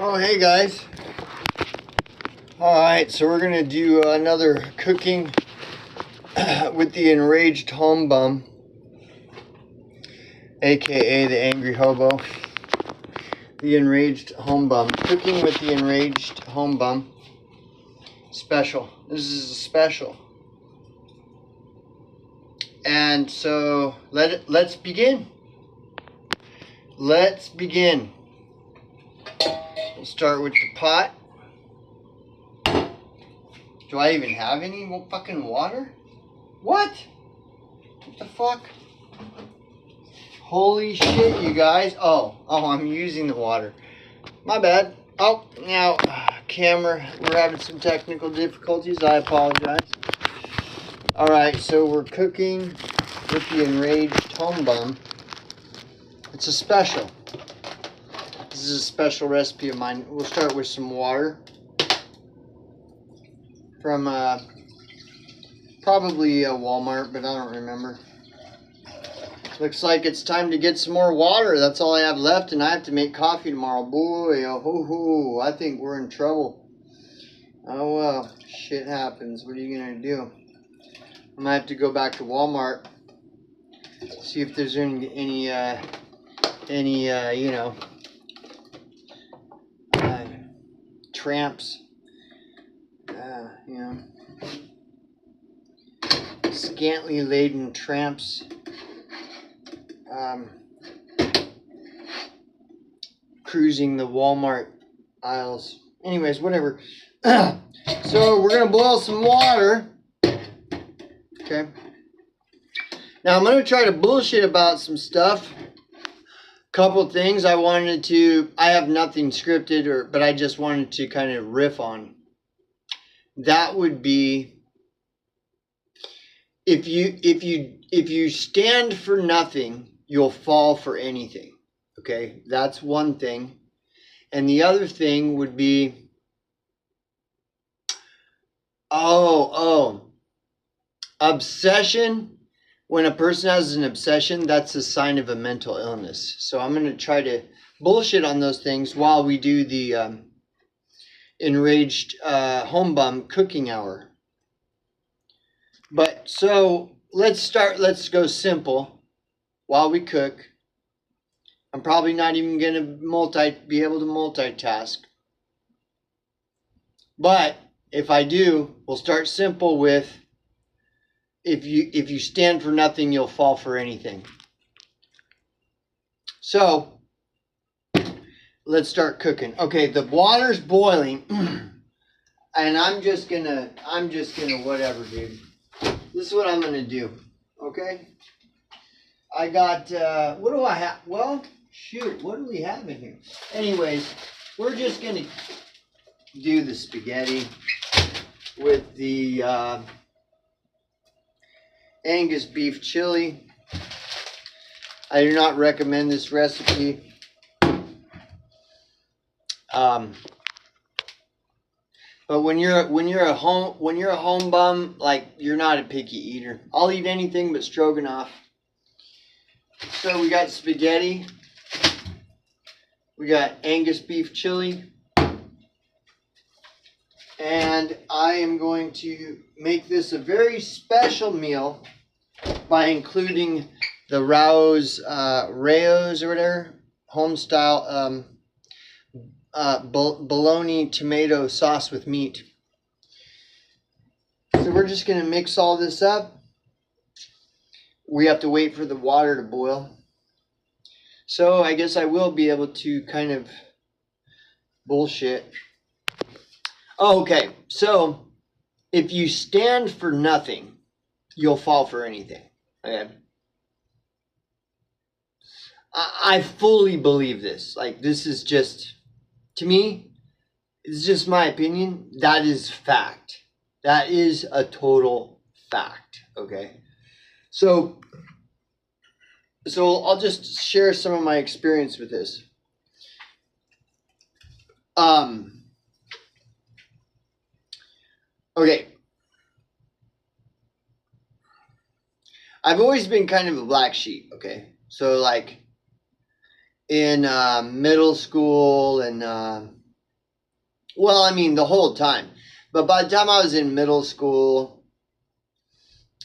Oh, hey guys. Alright, so we're going to do another cooking with the Enraged Homebum, aka the Angry Hobo. The Enraged Homebum. Cooking with the Enraged Homebum. Special. This is a special. And so let's begin. Let's begin. We'll start with the pot. Do I even have any fucking water? What? What the fuck? Holy shit, you guys. Oh, I'm using the water. My bad. Oh, now, camera, we're having some technical difficulties. I apologize. Alright, so we're cooking with the Enraged Homebum. It's a special. This is a special recipe of mine. We'll start with some water from probably Walmart, but I don't remember. Looks like it's time to get some more water. That's all I have left, and I have to make coffee tomorrow. Boy, oh ho ho, I think we're in trouble. Oh well, shit happens. What are you gonna do? I might have to go back to Walmart, see if there's any you know, tramps, you know, scantily laden tramps, cruising the Walmart aisles. Anyways, whatever. So we're gonna boil some water. Okay. Now I'm gonna try to bullshit about some stuff. Couple things I have nothing scripted, but I just wanted to kind of riff on. That would be if you stand for nothing, you'll fall for anything. Okay, that's one thing. And the other thing would be obsession. When a person has an obsession, that's a sign of a mental illness. So I'm going to try to bullshit on those things while we do the Enraged Homebum cooking hour. But so let's go simple while we cook. I'm probably not even going to be able to multitask. But if I do, we'll start simple with if you stand for nothing, you'll fall for anything. So let's start cooking. Okay, the water's boiling, and I'm just gonna whatever, dude. This is what I'm gonna do. Okay. I got what do I have? Well, shoot, what do we have in here? Anyways, we're just gonna do the spaghetti with the Angus beef chili. I do not recommend this recipe. But when you're a home bum, like, you're not a picky eater. I'll eat anything but stroganoff. So we got spaghetti. We got Angus beef chili. And I am going to make this a very special meal by including the Rao's or whatever, home style bologna tomato sauce with meat. So we're just going to mix all this up. We have to wait for the water to boil. So I guess I will be able to kind of bullshit. Okay, so if you stand for nothing, you'll fall for anything. Okay. I fully believe this. Like, this is just, to me, it's just my opinion. That is fact. That is a total fact. Okay. So I'll just share some of my experience with this. Okay. I've always been kind of a black sheep, okay? So, like, in middle school and Well, I mean, the whole time. But by the time I was in middle school,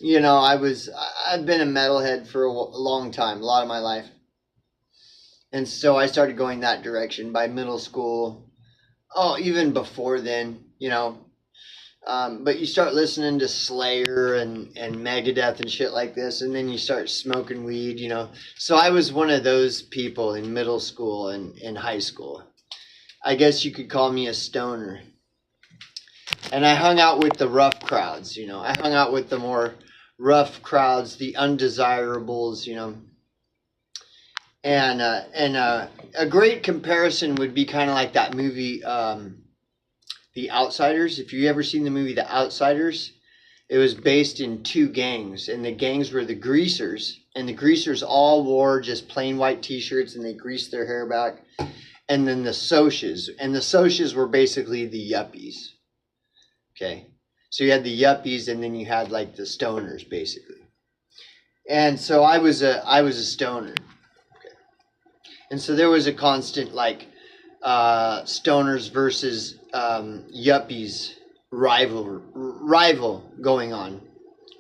you know, I've been a metalhead for a long time, a lot of my life. And so I started going that direction by middle school. Oh, even before then, you know. But you start listening to Slayer and Megadeth and shit like this, and then you start smoking weed, you know. So I was one of those people in middle school and in high school. I guess you could call me a stoner. And I hung out with the rough crowds, you know. I hung out with the more rough crowds, the undesirables, you know. And a great comparison would be kind of like that movie, The Outsiders. If you ever seen the movie The Outsiders, it was based in two gangs, and the gangs were the greasers, and the greasers all wore just plain white t-shirts, and they greased their hair back. And then the socias, and the socias were basically the yuppies. Okay, so you had the yuppies, and then you had like the stoners, basically. And so I was a stoner. Okay. And so there was a constant like stoners versus yuppies rival going on.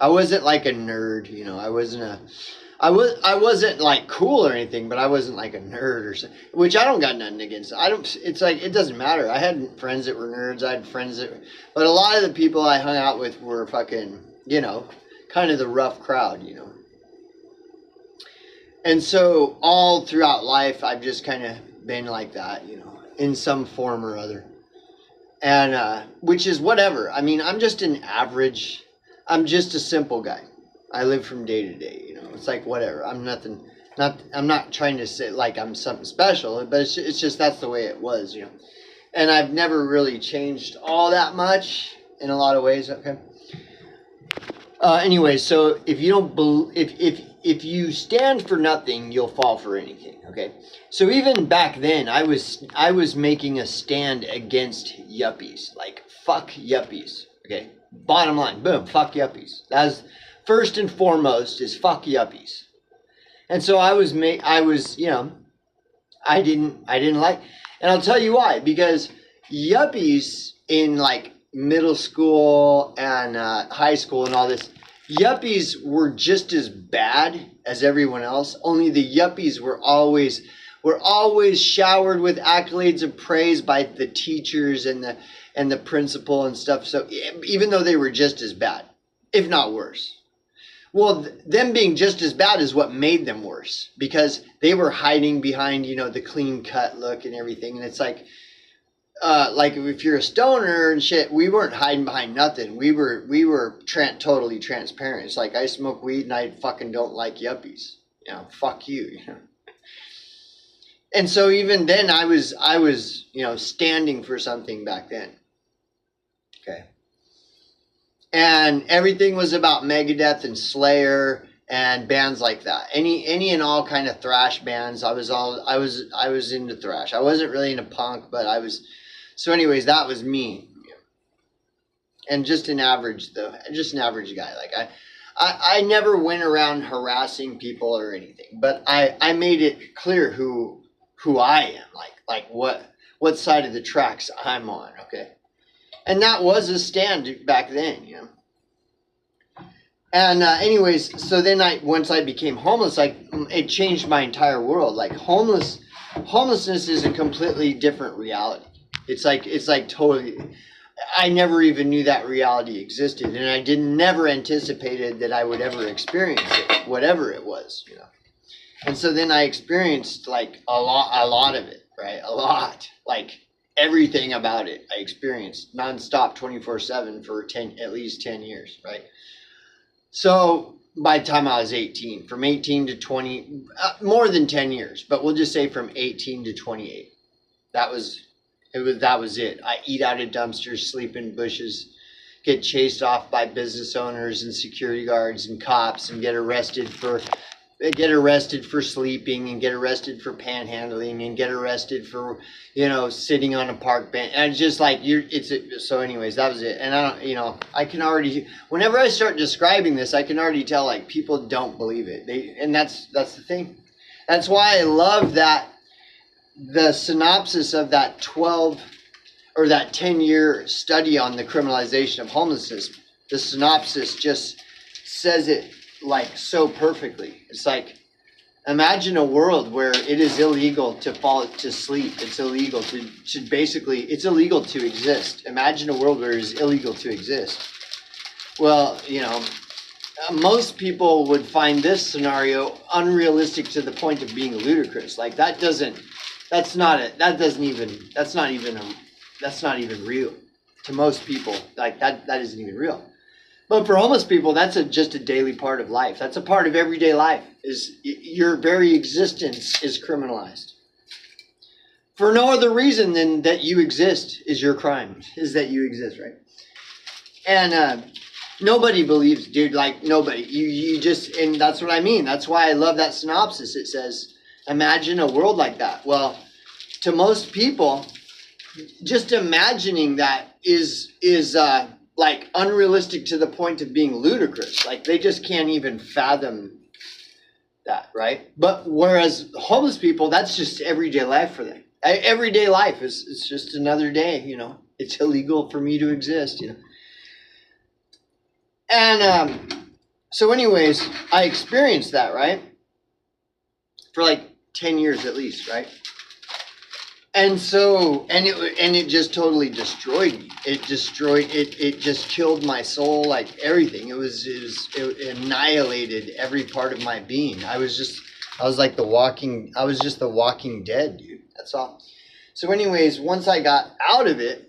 I wasn't like a nerd, you know. I wasn't like cool or anything, but I wasn't like a nerd or something, which I don't got nothing against. It's like, it doesn't matter. I had friends that were nerds. I had friends but a lot of the people I hung out with were fucking, you know, kind of the rough crowd, you know. And so all throughout life, I've just kind of been like that, you know, in some form or other. And, which is whatever. I mean, I'm just I'm just a simple guy. I live from day to day, you know. It's like whatever. I'm not trying to say like I'm something special, but it's just that's the way it was, you know. And I've never really changed all that much in a lot of ways. Okay. Anyway, so if you don't if you stand for nothing, you'll fall for anything. Okay. So even back then, I was making a stand against yuppies. Like fuck yuppies. Okay. Bottom line, boom, fuck yuppies. That's first and foremost is fuck yuppies. And so I was, you know, I didn't like, and I'll tell you why, because yuppies in like middle school and high school and all this, yuppies were just as bad as everyone else. Only the yuppies were always showered with accolades of praise by the teachers and the principal and stuff. So even though they were just as bad, if not worse. Well, them being just as bad is what made them worse, because they were hiding behind, you know, the clean cut look and everything. And it's like if you're a stoner and shit, we weren't hiding behind nothing. We were totally transparent. It's like I smoke weed and I fucking don't like yuppies. You know, fuck you. You know. And so even then I was, you know, standing for something back then. Okay. And everything was about Megadeth and Slayer and bands like that. Any and all kind of thrash bands. I was into thrash. I wasn't really into punk, but I was. So anyways, that was me. And just an average guy. Like I never went around harassing people or anything, but I made it clear who I am, like what side of the tracks I'm on, okay? And that was a stand back then, you know. And anyways, so then once I became homeless, it changed my entire world. Like homelessness is a completely different reality. It's like totally, I never even knew that reality existed, and I never anticipated that I would ever experience it, whatever it was, you know. And so then I experienced like a lot of it, right? A lot, like everything about it. I experienced nonstop 24/7 for at least 10 years, right? So by the time I was 18, from 18 to 20, more than 10 years, but we'll just say from 18 to 28. That was it. I eat out of dumpsters, sleep in bushes, get chased off by business owners and security guards and cops, and get arrested for sleeping, and get arrested for panhandling, and get arrested for, you know, sitting on a park bench. And it's just like so anyways, that was it. And I don't, you know, I can already, whenever I start describing this, I can already tell like people don't believe it. And that's the thing. That's why I love that the synopsis of that 12 or that 10-year study on the criminalization of homelessness, the synopsis just says it like so perfectly. It's like, imagine a world where it is illegal to fall to sleep. It's illegal to basically, it's illegal to exist. Imagine a world where it is illegal to exist. Well, you know, most people would find this scenario unrealistic to the point of being ludicrous. Like that's not even real to most people. Like that isn't even real. But for homeless people, that's just a daily part of life. That's a part of everyday life. Is your very existence is criminalized for no other reason than that you exist is your crime. Is that you exist, right? And nobody believes, dude. Like nobody. You just, and that's what I mean. That's why I love that synopsis. It says, "Imagine a world like that." Well, to most people, just imagining that is like unrealistic to the point of being ludicrous. Like they just can't even fathom that, right? But whereas homeless people, that's just everyday life for them. Everyday life is just another day, you know. It's illegal for me to exist, you know. And so anyways, I experienced that, right? For like 10 years at least, right? And so, and it just totally destroyed me. It just killed my soul, like everything. It annihilated every part of my being. I was just the walking dead, dude. That's all. So anyways, once I got out of it,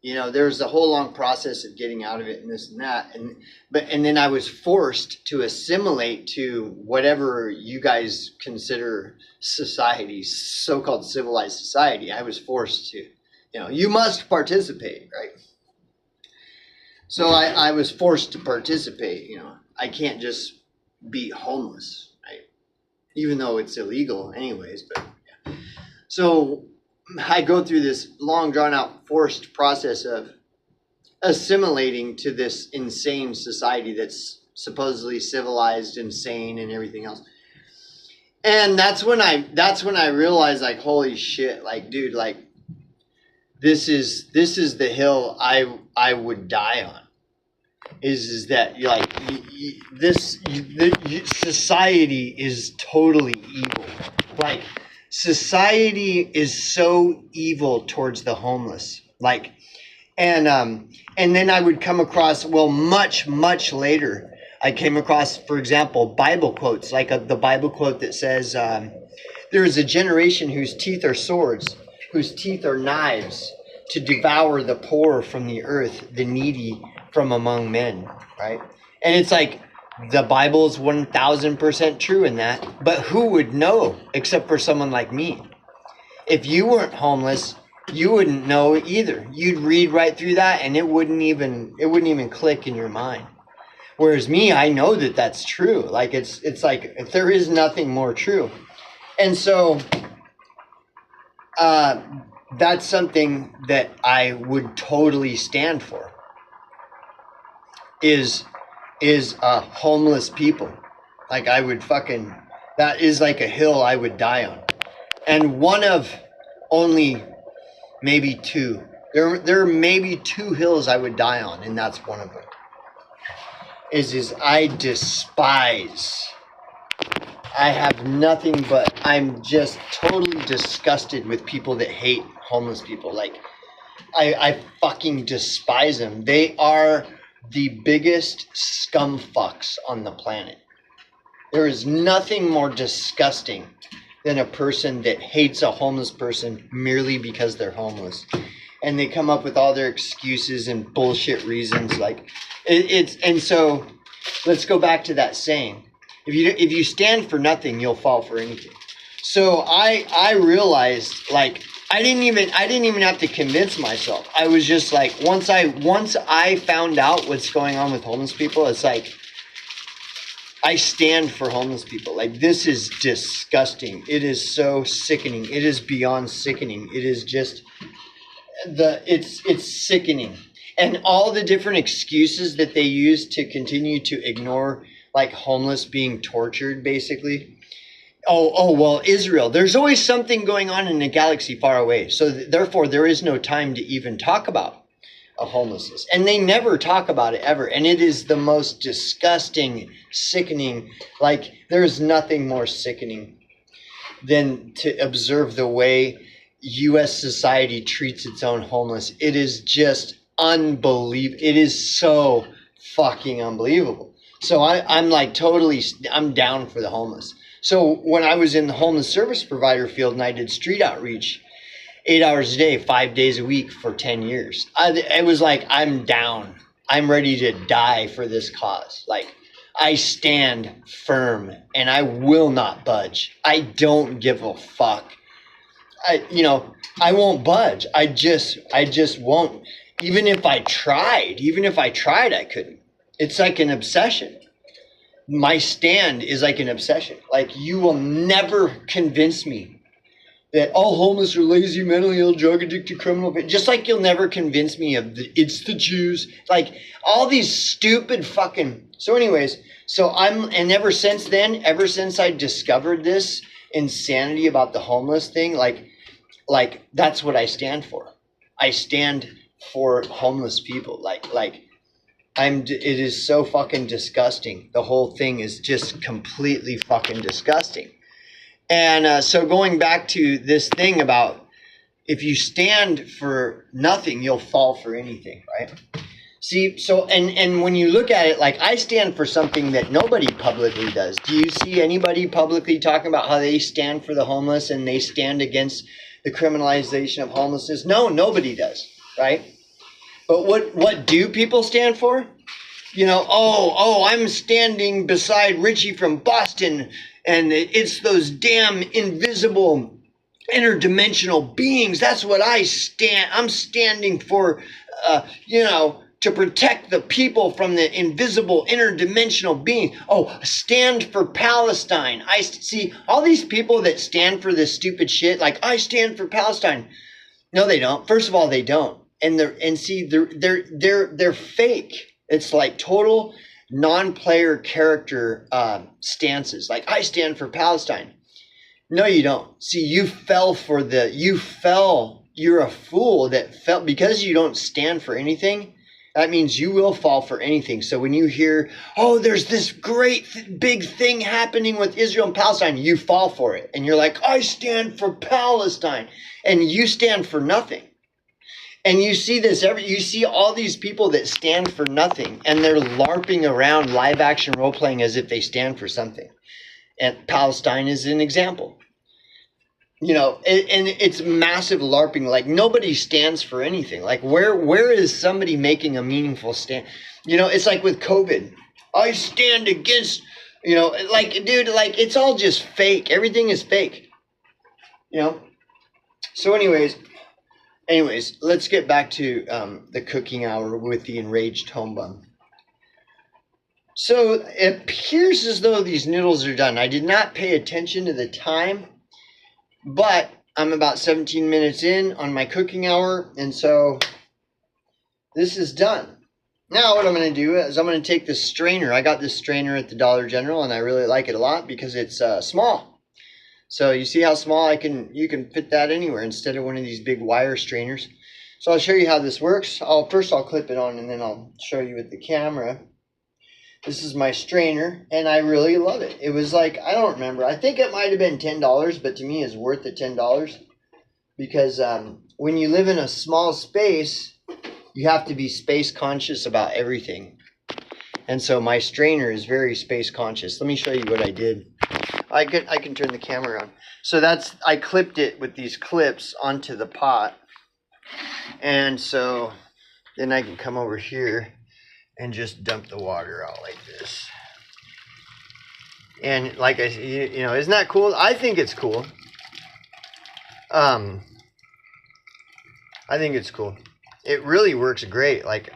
you know, there was a whole long process of getting out of it and this and that. And then I was forced to assimilate to whatever you guys consider society, so-called civilized society. I was forced to, you know, you must participate, right? So I was forced to participate, you know. I can't just be homeless, right? Even though it's illegal anyways, but yeah. So I go through this long, drawn-out, forced process of assimilating to this insane society that's supposedly civilized, insane, and everything else. And that's when I realized, like, holy shit, like, dude, like, this is the hill I would die on. Is that like society is totally evil, like. Society is so evil towards the homeless, like, and then I would come across, well, much later, I came across, for example, Bible quotes, like the Bible quote that says, there is a generation whose teeth are swords, whose teeth are knives, to devour the poor from the earth, the needy from among men, right? And it's like, the Bible is 1000% true in that, but who would know except for someone like me? If you weren't homeless, you wouldn't know either. You'd read right through that and it wouldn't even click in your mind. Whereas me, I know that that's true. Like it's like there is nothing more true. And so that's something that I would totally stand for. Is homeless people. Like I would that is like a hill I would die on. And one of only maybe two. There are maybe two hills I would die on, and that's one of them. Is I despise. I have nothing but, I'm just totally disgusted with people that hate homeless people. Like I fucking despise them. They are the biggest scum fucks on the planet. There is nothing more disgusting than a person that hates a homeless person merely because they're homeless. And they come up with all their excuses and bullshit reasons. Like and so let's go back to that saying. If you stand for nothing, you'll fall for anything. So I realized, like, I didn't even have to convince myself. I was just like, once I found out what's going on with homeless people, it's like, I stand for homeless people. Like, this is disgusting. It is so sickening. It is beyond sickening. It is just it's sickening. And all the different excuses that they use to continue to ignore, like, homeless being tortured, basically, Well, Israel. There's always something going on in a galaxy far away. So therefore, there is no time to even talk about homelessness. And they never talk about it ever. And it is the most disgusting, sickening. Like, there's nothing more sickening than to observe the way U.S. society treats its own homeless. It is just unbelievable. It is so fucking unbelievable. So I'm like totally, I'm down for the homeless. So when I was in the homeless service provider field and I did street outreach 8 hours a day, 5 days a week for 10 years, it was like, I'm down. I'm ready to die for this cause. Like, I stand firm and I will not budge. I don't give a fuck. I won't budge. I just won't. Even if I tried, I couldn't. It's like an obsession. My stand is like an obsession. Like, you will never convince me that all homeless are lazy, mentally ill, drug addicted, criminal. Just like you'll never convince me of it's the Jews. Like, all these stupid fucking. So anyways, and ever since then, ever since I discovered this insanity about the homeless thing, like that's what I stand for. I stand for homeless people. It is so fucking disgusting. The whole thing is just completely fucking disgusting. And so going back to this thing about if you stand for nothing, you'll fall for anything, right? See, so, and when you look at it, like, I stand for something that nobody publicly does. Do you see anybody publicly talking about how they stand for the homeless and they stand against the criminalization of homelessness? No, nobody does, right? But what do people stand for? I'm standing beside Richie from Boston, and it's those damn invisible interdimensional beings. That's what I'm standing for, to protect the people from the invisible interdimensional being. Oh, stand for Palestine. I see all these people that stand for this stupid shit. Like, I stand for Palestine. No, they don't. First of all, they don't. They're fake. It's like total non-player character stances. Like, I stand for Palestine. No, you don't. See, you're a fool that fell because you don't stand for anything. That means you will fall for anything. So when you hear, oh, there's this great big thing happening with Israel and Palestine, you fall for it. And you're like, I stand for Palestine. And you stand for nothing. And you see this you see all these people that stand for nothing, and they're LARPing around live action role playing as if they stand for something. And Palestine is an example. And it's massive LARPing. Like, nobody stands for anything. Like, where is somebody making a meaningful stand? It's like with COVID. I stand against, dude, like, it's all just fake. Everything is fake. So anyways, let's get back to the cooking hour with the Enraged Homebum. So it appears as though these noodles are done. I did not pay attention to the time, but I'm about 17 minutes in on my cooking hour, and so this is done. Now what I'm going to do is I'm going to take this strainer. I got this strainer at the Dollar General, and I really like it a lot because it's small. So you see how small you can fit that anywhere instead of one of these big wire strainers. So I'll show you how this works. First I'll clip it on, and then I'll show you with the camera. This is my strainer, and I really love it. It was like, I don't remember. I think it might have been $10, but to me it's worth the $10 because when you live in a small space, you have to be space conscious about everything. And so my strainer is very space conscious. Let me show you what I did. I can turn the camera on. So I clipped it with these clips onto the pot. And so then I can come over here and just dump the water out like this. And like I said, isn't that cool? I think it's cool. I think it's cool. It really works great. Like,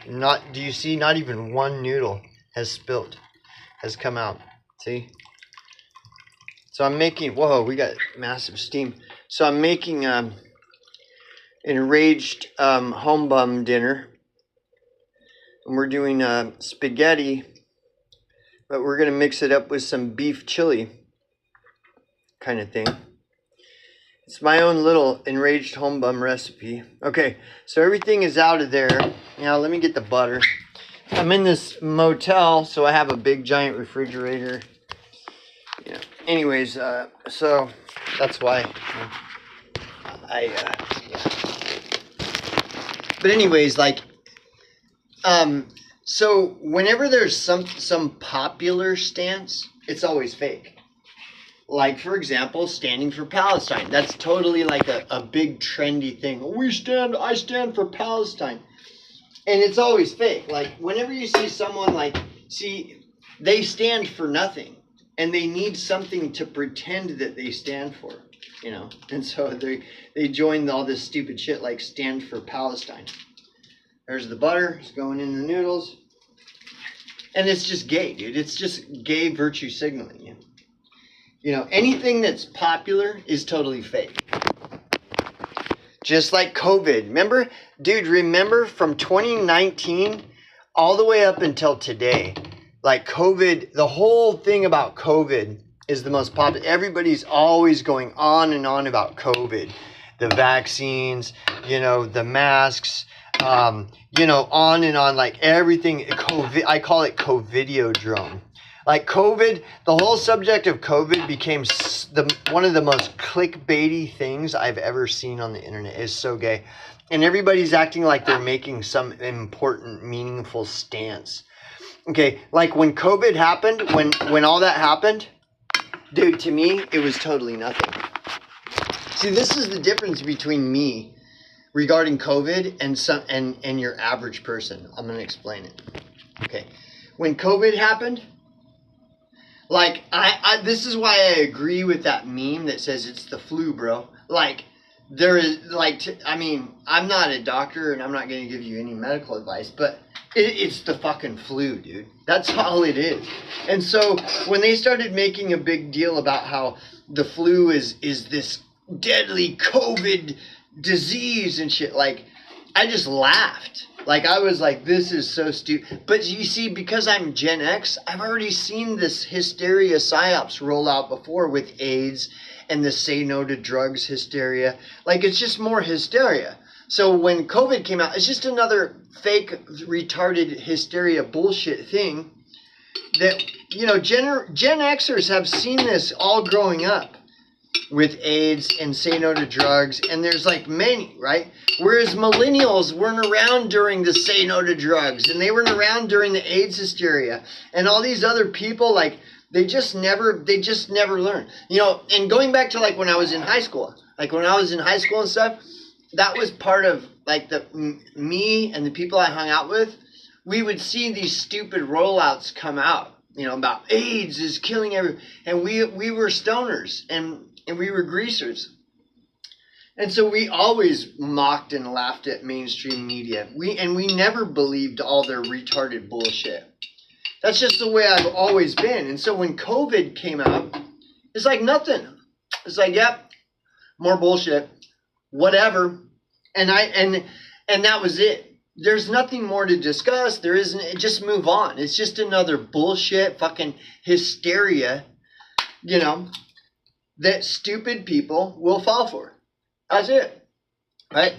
do you see not even one noodle has come out. See? So I'm making, whoa, we got massive steam. So I'm making Enraged Homebum dinner. And we're doing spaghetti, but we're going to mix it up with some beef chili. kind of thing. It's my own little Enraged Homebum recipe. Okay, so everything is out of there. Now let me get the butter. I'm in this motel, so I have a big giant refrigerator. Yeah. Anyways, so that's why yeah. But anyways, like, so whenever there's some popular stance, it's always fake. Like, for example, standing for Palestine. That's totally like a big trendy thing. I stand for Palestine. And it's always fake. Like, whenever you see someone they stand for nothing. And they need something to pretend that they stand for, you know. And so they join all this stupid shit like stand for Palestine. There's the butter. It's going in the noodles. And it's just gay, dude. It's just gay virtue signaling. You know, anything that's popular is totally fake. Just like COVID. Remember from 2019 all the way up until today, like COVID, the whole thing about COVID is the most popular. Everybody's always going on and on about COVID. The vaccines, you know, the masks, you know, on and on, like everything. COVID, I call it COVIDiodrome. Like COVID, the whole subject of COVID became one of the most clickbaity things I've ever seen on the internet. It's so gay. And everybody's acting like they're making some important, meaningful stance. Okay, like when COVID happened, when all that happened, dude, to me, it was totally nothing. See, this is the difference between me regarding COVID and your average person. I'm going to explain it. Okay, when COVID happened, like, this is why I agree with that meme that says it's the flu, bro. Like, there is, like, I'm not a doctor and I'm not going to give you any medical advice, but it's the fucking flu, dude. That's all it is. And so when they started making a big deal about how the flu is this deadly COVID disease and shit, like, I just laughed. Like, I was like, this is so stupid. But you see, because I'm Gen X, I've already seen this hysteria psyops roll out before with AIDS and the say no to drugs hysteria. Like, it's just more hysteria. So when COVID came out, it's just another fake, retarded hysteria bullshit thing that, you know, Gen Xers have seen this all growing up with AIDS and say no to drugs, and there's like many, right? Whereas millennials weren't around during the say no to drugs, and they weren't around during the AIDS hysteria, and all these other people, like, they just never learn. You know, and going back to like when I was in high school, and stuff, that was part of like me and the people I hung out with. We would see these stupid rollouts come out, you know, about AIDS is killing everyone, and we were stoners and we were greasers. And so we always mocked and laughed at mainstream media. We never believed all their retarded bullshit. That's just the way I've always been. And so when COVID came out, it's like nothing. It's like, yep, more bullshit, whatever. And that was it. There's nothing more to discuss. There isn't. Just move on. It's just another bullshit fucking hysteria, you know, that stupid people will fall for. That's it. Right?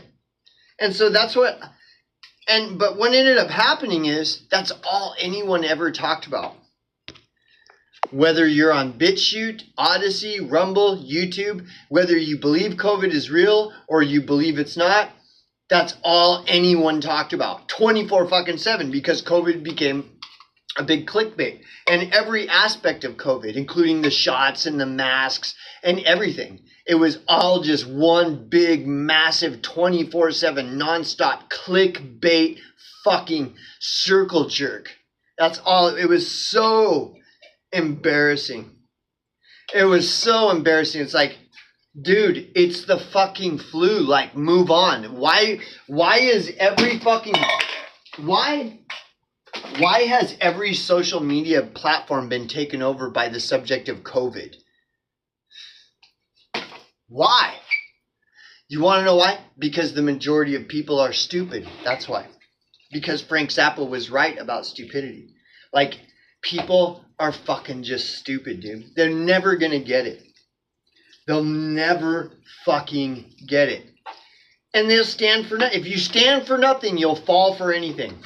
And so that's what, but what ended up happening is that's all anyone ever talked about. Whether you're on BitChute, Odyssey, Rumble, YouTube, whether you believe COVID is real or you believe it's not, that's all anyone talked about 24/7 because COVID became a big clickbait. And every aspect of COVID, including the shots and the masks and everything, it was all just one big, massive 24/7 nonstop clickbait fucking circle jerk. That's all. It was so embarrassing. It was so embarrassing. It's like, dude, it's the fucking flu. Like, move on. Why is every fucking... Why has every social media platform been taken over by the subject of COVID? Why? You want to know why? Because the majority of people are stupid. That's why. Because Frank Zappa was right about stupidity. Like, people are fucking just stupid, dude. They're never going to get it. They'll never fucking get it. And they'll stand for nothing. If you stand for nothing, you'll fall for anything.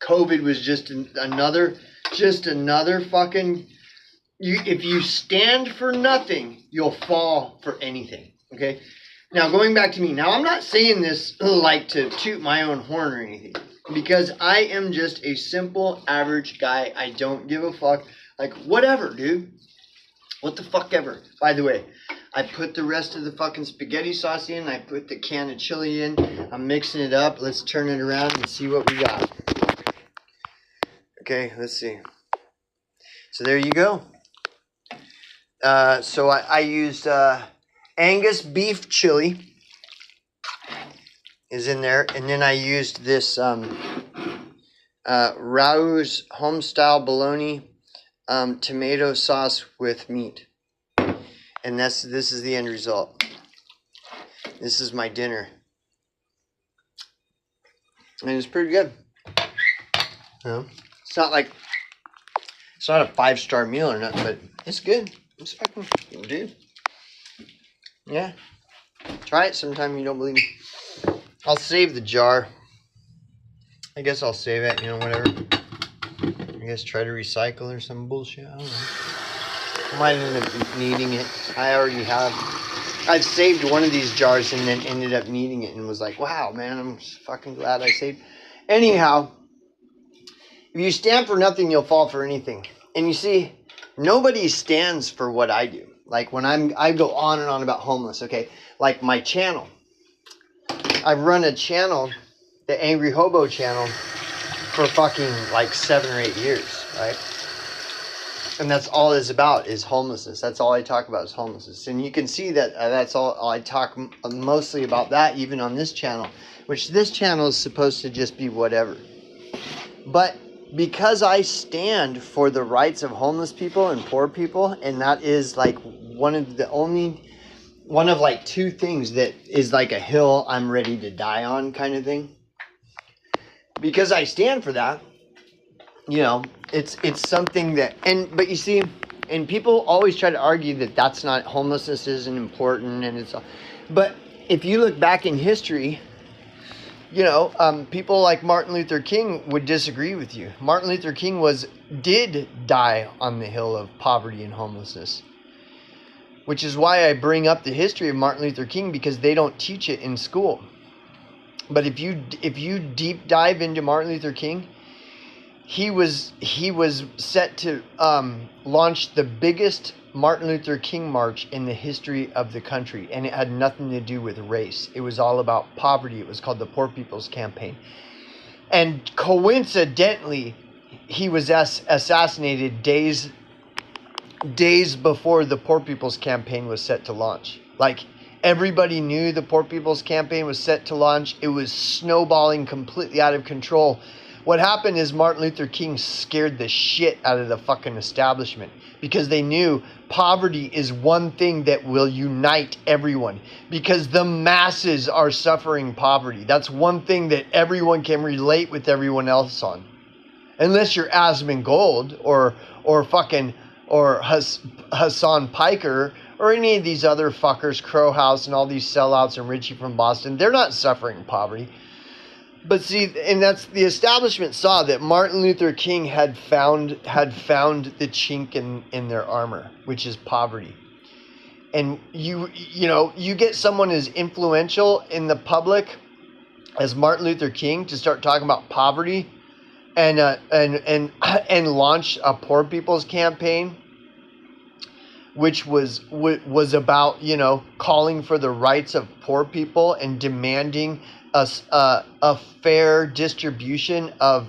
COVID was just another fucking... if you stand for nothing, you'll fall for anything. Okay? Now, going back to me. Now, I'm not saying this like to toot my own horn or anything. Because I am just a simple, average guy. I don't give a fuck. Like, whatever, dude. What the fuck ever. By the way, I put the rest of the fucking spaghetti sauce in. I put the can of chili in. I'm mixing it up. Let's turn it around and see what we got. Okay, let's see. So there you go. So I used Angus beef chili is in there. And then I used this Rao's home-style bologna tomato sauce with meat. And this is the end result. This is my dinner. And it's pretty good. You know, it's not a 5-star meal or nothing, but it's good. It's fucking good, dude. Yeah. Try it sometime you don't believe me. I'll save the jar. I guess I'll save it, you know, whatever. I guess try to recycle or some bullshit. I don't know. I might end up needing it. I already have. I've saved one of these jars and then ended up needing it and was like, wow, man, I'm fucking glad I saved. Anyhow, if you stand for nothing, you'll fall for anything. And you see, nobody stands for what I do. Like when I go on and on about homeless, okay? Like my channel. I've run a channel, the Angry Hobo channel, for fucking like 7 or 8 years, right? And that's all it's about is homelessness. That's all I talk about is homelessness. And you can see that that's all I talk mostly about that even on this channel, which this channel is supposed to just be whatever. But because I stand for the rights of homeless people and poor people, and that is like one of like 2 things that is like a hill I'm ready to die on kind of thing. Because I stand for that, you know, it's something that, but you see, and people always try to argue that that's not, homelessness isn't important, and it's, but if you look back in history, you know, people like Martin Luther King would disagree with you. Martin Luther King did die on the hill of poverty and homelessness. Which is why I bring up the history of Martin Luther King, because they don't teach it in school. But if you deep dive into Martin Luther King, he was set to launch the biggest Martin Luther King march in the history of the country, and it had nothing to do with race. It was all about poverty. It was called the Poor People's Campaign. And coincidentally, he was assassinated days before the Poor People's Campaign was set to launch. Like, everybody knew the Poor People's Campaign was set to launch. It was snowballing completely out of control. What happened is Martin Luther King scared the shit out of the fucking establishment, because they knew poverty is one thing that will unite everyone, because the masses are suffering poverty. That's one thing that everyone can relate with everyone else on. Unless you're Asmongold or Hassan Piker or any of these other fuckers, Crow House and all these sellouts and Richie from Boston. They're not suffering poverty. But see, and that's, the establishment saw that Martin Luther King had found the chink in their armor, which is poverty. And you know, you get someone as influential in the public as Martin Luther King to start talking about poverty and launch a Poor People's Campaign, which was about, you know, calling for the rights of poor people and demanding a fair distribution of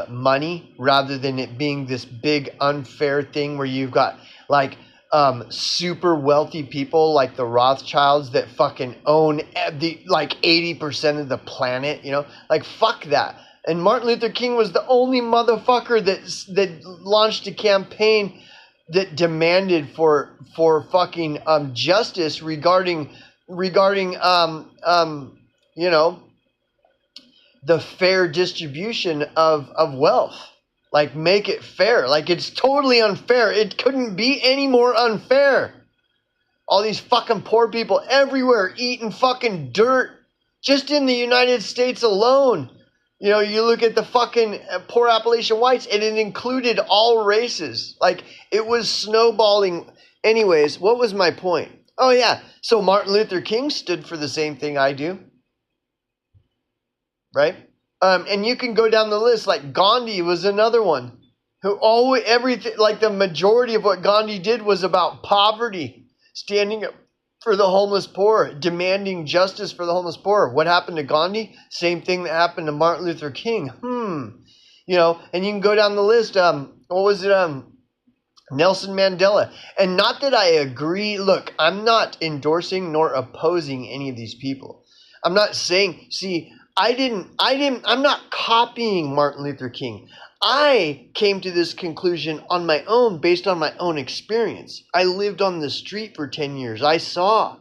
money, rather than it being this big unfair thing where you've got like super wealthy people like the Rothschilds that fucking own like 80% of the planet, you know, like fuck that. And Martin Luther King was the only motherfucker that launched a campaign that demanded for fucking justice regarding you know, the fair distribution of wealth. Like, make it fair. Like, it's totally unfair. It couldn't be any more unfair. All these fucking poor people everywhere eating fucking dirt just in the United States alone. You know, you look at the fucking poor Appalachian whites, and it included all races. Like, it was snowballing. Anyways, what was my point? Oh, yeah. So Martin Luther King stood for the same thing I do. Right? And you can go down the list. Like, Gandhi was another one. Who always, everything, like the majority of what Gandhi did was about poverty. Standing up for the homeless poor, demanding justice for the homeless poor. What happened to Gandhi? Same thing that happened to Martin Luther King. You know, and you can go down the list. What was it? Nelson Mandela. And not that I agree. Look, I'm not endorsing nor opposing any of these people. I'm not saying, see, I'm not copying Martin Luther King. I came to this conclusion on my own based on my own experience. I lived on the street for 10 years. I saw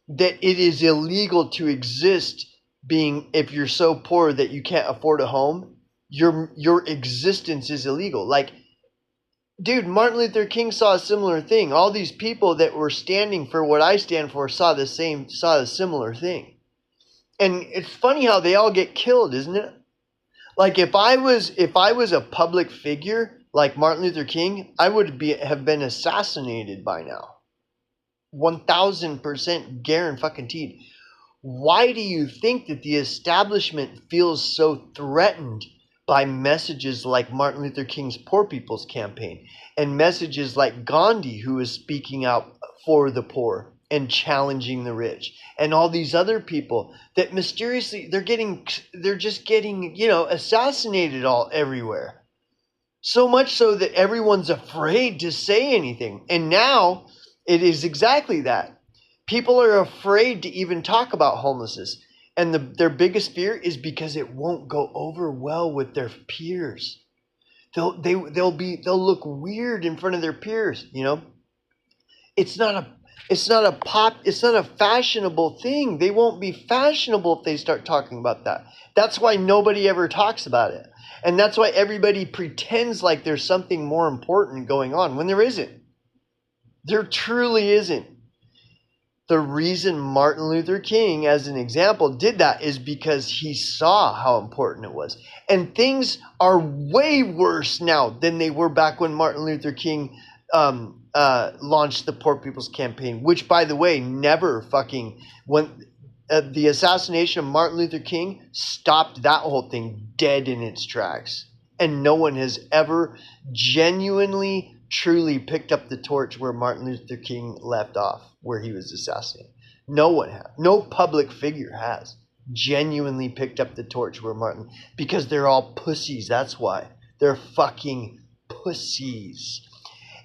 that it is illegal to exist if you're so poor that you can't afford a home. Your existence is illegal. Like, dude, Martin Luther King saw a similar thing. All these people that were standing for what I stand for saw a similar thing. And it's funny how they all get killed, isn't it? Like, if I was a public figure like Martin Luther King, I would have been assassinated by now. 1000% guaranteed. Why do you think that the establishment feels so threatened by messages like Martin Luther King's Poor People's Campaign and messages like Gandhi, who is speaking out for the poor and challenging the rich, and all these other people that mysteriously they're just getting, you know, assassinated all everywhere. So much so that everyone's afraid to say anything. And now it is exactly that. People are afraid to even talk about homelessness. And their biggest fear is because it won't go over well with their peers. They'll look weird in front of their peers, you know? It's not a fashionable thing. They won't be fashionable if they start talking about that. That's why nobody ever talks about it. And that's why everybody pretends like there's something more important going on when there isn't. There truly isn't. The reason Martin Luther King, as an example, did that is because he saw how important it was. And things are way worse now than they were back when Martin Luther King launched the Poor People's Campaign, which, by the way, the assassination of Martin Luther King stopped that whole thing dead in its tracks. And no one has ever genuinely, truly picked up the torch where Martin Luther King left off, where he was assassinated. No one has. No public figure has genuinely picked up the torch because they're all pussies. That's why. They're fucking pussies.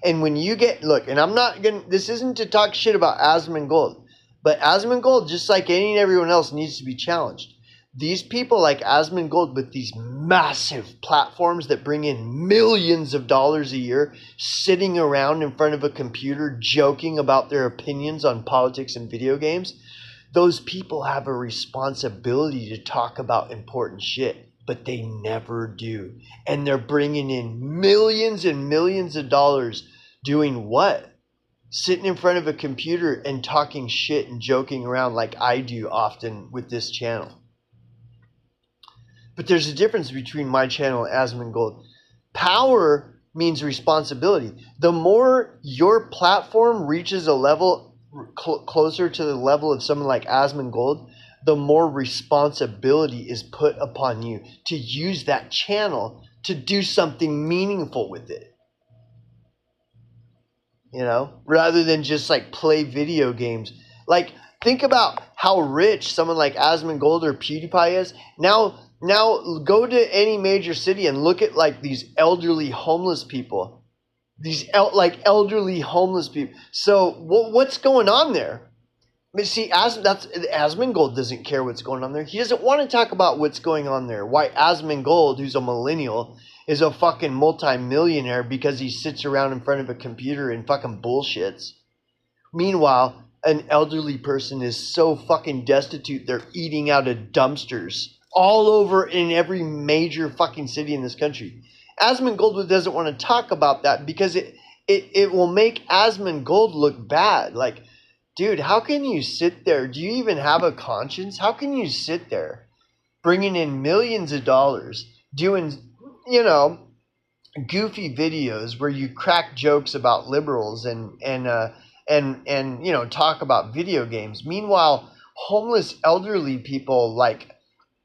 And when you look, and this isn't to talk shit about Asmongold, but Asmongold, just like any and everyone else, needs to be challenged. These people like Asmongold with these massive platforms that bring in millions of dollars a year, sitting around in front of a computer joking about their opinions on politics and video games, those people have a responsibility to talk about important shit, but they never do. And they're bringing in millions and millions of dollars doing what? Sitting in front of a computer and talking shit and joking around like I do often with this channel. But there's a difference between my channel and Asmongold. Power means responsibility. The more your platform reaches a level closer to the level of someone like Asmongold, the more responsibility is put upon you to use that channel to do something meaningful with it. You know, rather than just like play video games. Like, think about how rich someone like Asmongold or PewDiePie is. Now go to any major city and look at like these elderly homeless people. Elderly homeless people. So what's going on there? I mean, see, Asmongold doesn't care what's going on there. He doesn't want to talk about what's going on there. Why Asmongold, who's a millennial, is a fucking multi-millionaire because he sits around in front of a computer and fucking bullshits. Meanwhile, an elderly person is so fucking destitute they're eating out of dumpsters all over in every major fucking city in this country. Asmongold doesn't want to talk about that because it will make Asmongold look bad. Like, dude, how can you sit there? Do you even have a conscience? How can you sit there bringing in millions of dollars doing, you know, goofy videos where you crack jokes about liberals and you know, talk about video games. Meanwhile, homeless elderly people like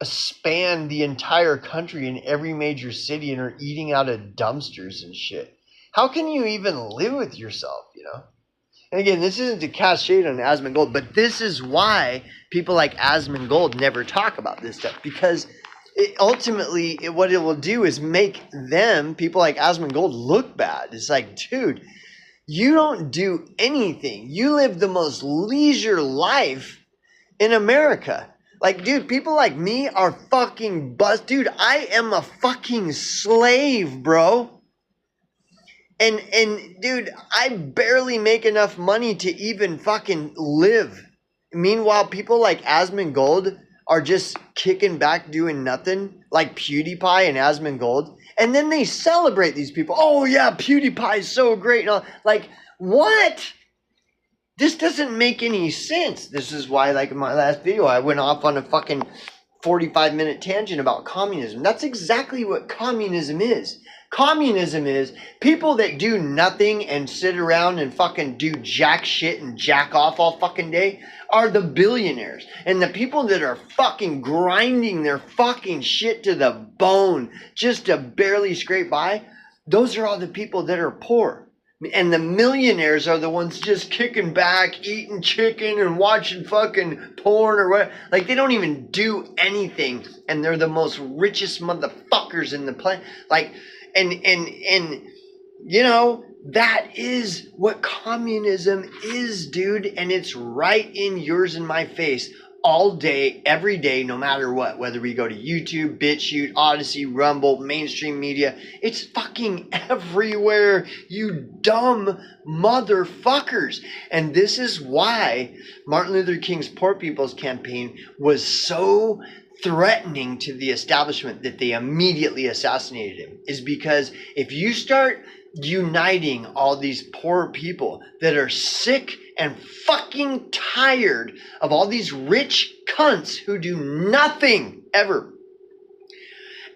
span the entire country in every major city and are eating out of dumpsters and shit. How can you even live with yourself, you know? And again, this isn't to cast shade on Asmongold, but this is why people like Asmongold never talk about this stuff, because ultimately what it will do is make them, people like Asmongold, look bad. It's like, dude, you don't do anything. You live the most leisure life in America. Like, dude, people like me are fucking bust. Dude, I am a fucking slave, bro. And dude, I barely make enough money to even fucking live. Meanwhile, people like Asmongold are just kicking back doing nothing, like PewDiePie and Asmongold. And then they celebrate these people. Oh yeah, PewDiePie is so great. And all. Like, what? This doesn't make any sense. This is why, like in my last video, I went off on a fucking 45-minute tangent about communism. That's exactly what communism is. Communism is people that do nothing and sit around and fucking do jack shit and jack off all fucking day are the billionaires. And the people that are fucking grinding their fucking shit to the bone just to barely scrape by, those are all the people that are poor. And the millionaires are the ones just kicking back, eating chicken and watching fucking porn or whatever. Like, they don't even do anything. And they're the most richest motherfuckers in the planet. Like, and you know, that is what communism is, dude. And it's right in yours and my face all day, every day, no matter what. Whether we go to YouTube, BitChute, Odyssey, Rumble, mainstream media, it's fucking everywhere, you dumb motherfuckers. And this is why Martin Luther King's Poor People's Campaign was so threatening to the establishment that they immediately assassinated him, is because if you start uniting all these poor people that are sick and fucking tired of all these rich cunts who do nothing ever,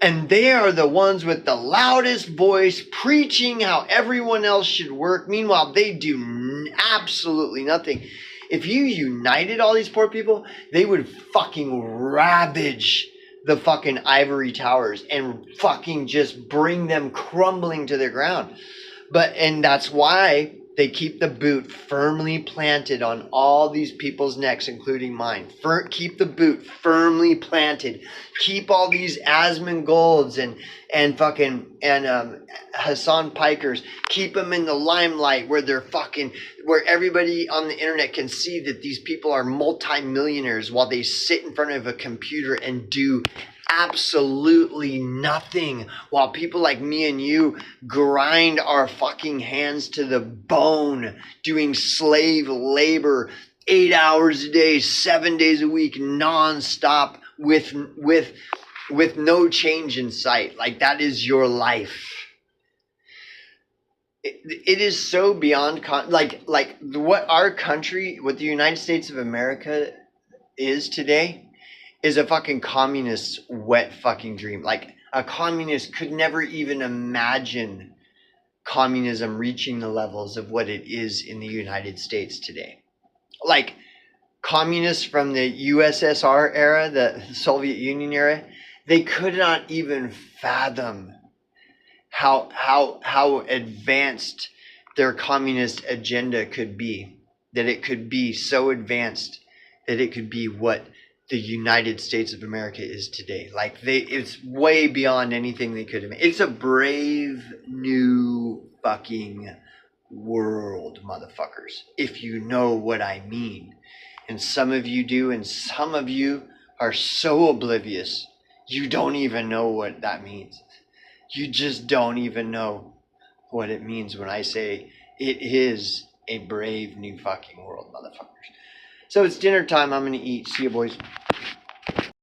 and they are the ones with the loudest voice preaching how everyone else should work, meanwhile they do absolutely nothing. If you united all these poor people, they would fucking ravage the fucking ivory towers and fucking just bring them crumbling to the ground. And that's why they keep the boot firmly planted on all these people's necks, including mine. Keep the boot firmly planted. Keep all these Asmongolds and Hassan Pikers. Keep them in the limelight where where everybody on the internet can see that these people are multimillionaires while they sit in front of a computer and do absolutely nothing, while people like me and you grind our fucking hands to the bone doing slave labor 8 hours a day, 7 days a week, nonstop with no change in sight. Like, that is your life. It is so beyond what our country, what the United States of America is today, is a fucking communist's wet fucking dream. Like, a communist could never even imagine communism reaching the levels of what it is in the United States today. Like, communists from the USSR era, the Soviet Union era, they could not even fathom how advanced their communist agenda could be. That it could be so advanced that it could be what the United States of America is today. Like, it's way beyond anything they could have made. It's a brave new fucking world, motherfuckers, if you know what I mean. And some of you do, and some of you are so oblivious, you don't even know what that means. You just don't even know what it means when I say it is a brave new fucking world, motherfuckers. So it's dinner time. I'm going to eat. See you, boys.